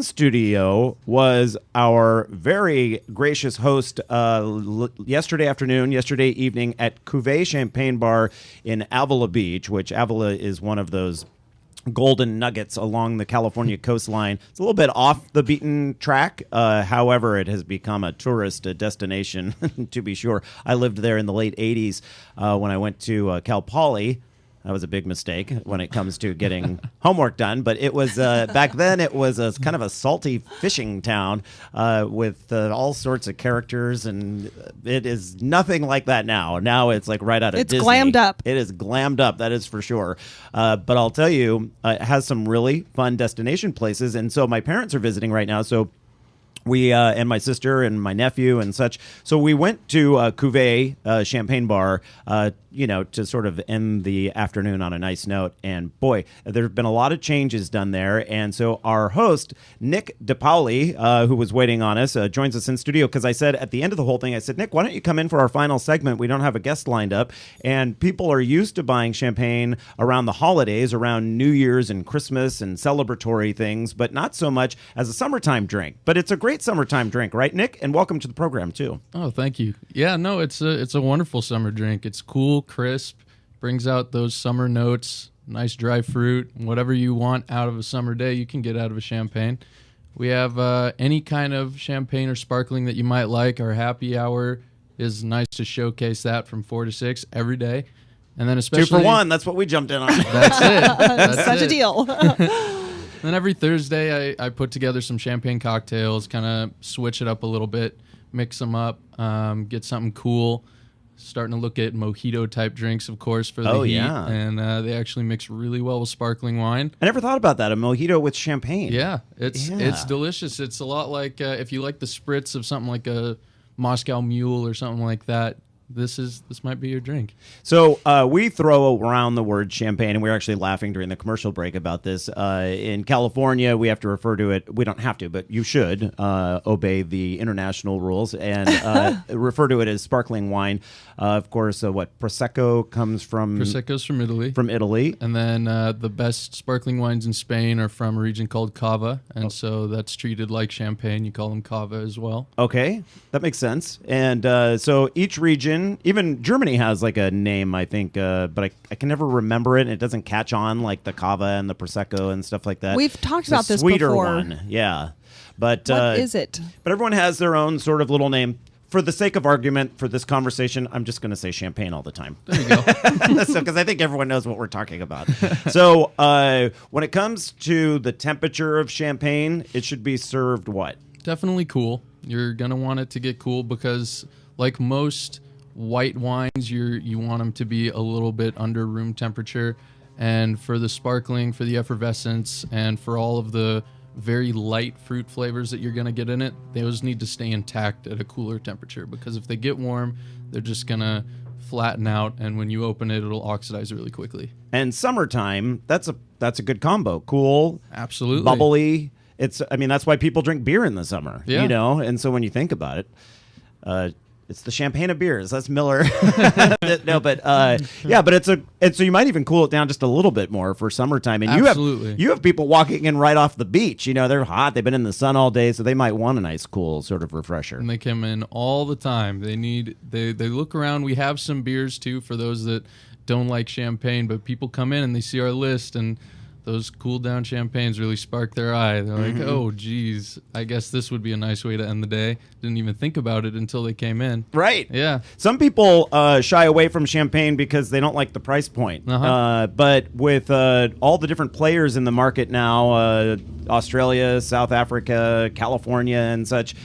Studio was our very gracious host yesterday evening at Cuvee Champagne Bar in Avila Beach, which Avila is one of those golden nuggets along the California coastline. It's a little bit off the beaten track. However, it has become a tourist destination, to be sure. I lived there in the late 80s when I went to Cal Poly. That was a big mistake when it comes to getting homework done. But it was back then. It was a kind of a salty fishing town with all sorts of characters, and it is nothing like that now. Now it's like right out of Disney. It's glammed up. It is glammed up. That is for sure. But I'll tell you, it has some really fun destination places, and so my parents are visiting right now. So we and my sister and my nephew and such. So we went to Cuvee Champagne Bar, to sort of end the afternoon on a nice note. And boy, there have been a lot of changes done there. And so our host, Nick DePaoli, who was waiting on us, joins us in studio because I said at the end of the whole thing, I said, Nick, why don't you come in for our final segment? We don't have a guest lined up. And people are used to buying champagne around the holidays, around New Year's and Christmas and celebratory things, but not so much as a summertime drink. But it's a great summertime drink, right, Nick? And welcome to the program, too. Oh, thank you. Yeah, no, it's a wonderful summer drink. It's cool, crisp, brings out those summer notes, nice dry fruit, whatever you want out of a summer day, you can get out of a champagne. We have any kind of champagne or sparkling that you might like. Our happy hour is nice to showcase that from 4 to 6 every day. And then especially 2 for 1, that's what we jumped in on. That's it. That's Such it. a deal. Then every Thursday, I put together some champagne cocktails, kind of switch it up a little bit, mix them up, get something cool. Starting to look at mojito-type drinks, of course, for the heat. Yeah. And they actually mix really well with sparkling wine. I never thought about that, a mojito with champagne. Yeah, it's delicious. It's a lot like if you like the spritz of something like a Moscow Mule or something like that. This might be your drink. So we throw around the word champagne, and we were actually laughing during the commercial break about this. In California, we have to refer to it. We don't have to, but you should obey the international rules and refer to it as sparkling wine. Of course, Prosecco comes from... Prosecco's from Italy. From Italy. And then the best sparkling wines in Spain are from a region called Cava, and so that's treated like champagne. You call them Cava as well. Okay, that makes sense. And so each region, even Germany has like a name, I think, but I can never remember it. And it doesn't catch on like the Cava and the Prosecco and stuff like that. We've talked It's a about this sweeter before. one, yeah. But What is it? But everyone has their own sort of little name. For the sake of argument, for this conversation, I'm just going to say champagne all the time. There you go. Because I think everyone knows what we're talking about. So when it comes to the temperature of champagne, it should be served what? Definitely cool. You're going to want it to get cool because like most white wines, you want them to be a little bit under room temperature. And for the sparkling, for the effervescence, and for all of the very light fruit flavors that you're going to get in it, those need to stay intact at a cooler temperature because if they get warm, they're just going to flatten out, and when you open it, it'll oxidize really quickly. And summertime, that's a good combo. Cool, absolutely, bubbly. That's why people drink beer in the summer. Yeah. And so when you think about it, it's the champagne of beers. That's Miller. No, but so you might even cool it down just a little bit more for summertime. And absolutely, you have people walking in right off the beach. They're hot. They've been in the sun all day, so they might want a nice, cool sort of refresher. And they come in all the time. They look around. We have some beers too for those that don't like champagne, but people come in and they see our list and those cool down champagnes really spark their eye. They're like, oh, geez, I guess this would be a nice way to end the day. Didn't even think about it until they came in. Right. Yeah. Some people shy away from champagne because they don't like the price point. But with all the different players in the market now, Australia, South Africa, California, and such,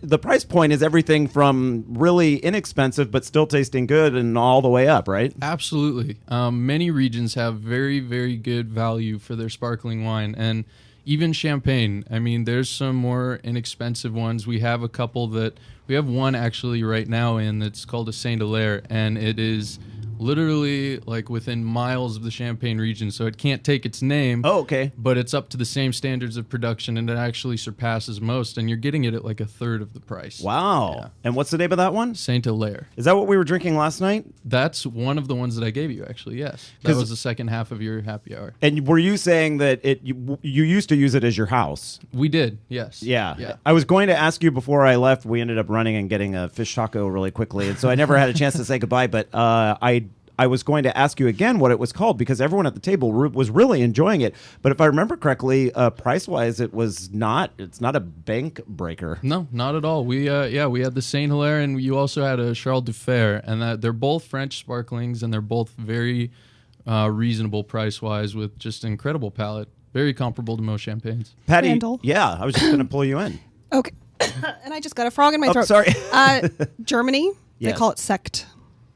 the price point is everything from really inexpensive but still tasting good and all the way up, right? Absolutely. Many regions have very, very good value for their sparkling wine, and even champagne. I mean, there's some more inexpensive ones. We have a couple we have one actually right now that's called a Saint Hilaire, and it is literally like within miles of the Champagne region, so it can't take its name. Oh, okay. But it's up to the same standards of production, and it actually surpasses most, and you're getting it at like a third of the price. Wow. Yeah. And what's the name of that one? Saint Hilaire. Is that what we were drinking last night? That's one of the ones that I gave you, actually, yes. That was the second half of your happy hour. And were you saying that you used to use it as your house? We did, yes. Yeah. I was going to ask you before I left. We ended up running and getting a fish taco really quickly, and so I never had a chance to say goodbye, but I was going to ask you again what it was called, because everyone at the table was really enjoying it. But if I remember correctly, price-wise, it's not a bank breaker. No, not at all. We had the Saint Hilaire, and you also had a Charles Dufer, and they're both French sparklings, and they're both very reasonable price-wise with just incredible palate. Very comparable to most champagnes. Patty, Randall. yeah, I was just going to pull you in. Okay. And I just got a frog in my throat. Sorry. Germany, Yes. they call it sect.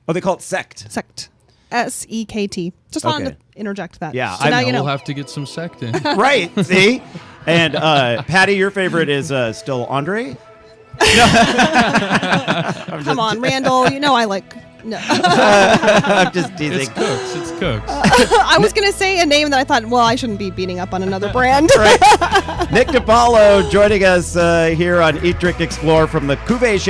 Oh, they call it sect. Sect. S-E-K-T. Just wanted to interject that. Yeah, So now you know. We'll have to get some sect in. Right, see? And Patty, your favorite is still Andre? Come on, Randall. You know I like... No. I'm just teasing. It's Cooks. I was going to say a name that I thought, well, I shouldn't be beating up on another brand. Right. Nick DePaoli joining us here on Eat, Drink, Explore from the Cuvee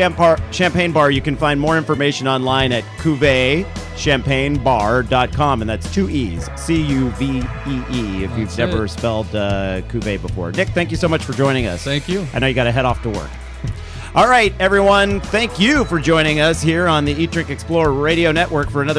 Champagne Bar. You can find more information online at CuveeChampagneBar.com, and that's 2 E's, C-U-V-E-E, if you've never spelled Cuvee before. Nick, thank you so much for joining us. Thank you. I know you got to head off to work. All right, everyone, thank you for joining us here on the Eat, Drink, Explore Radio Network for another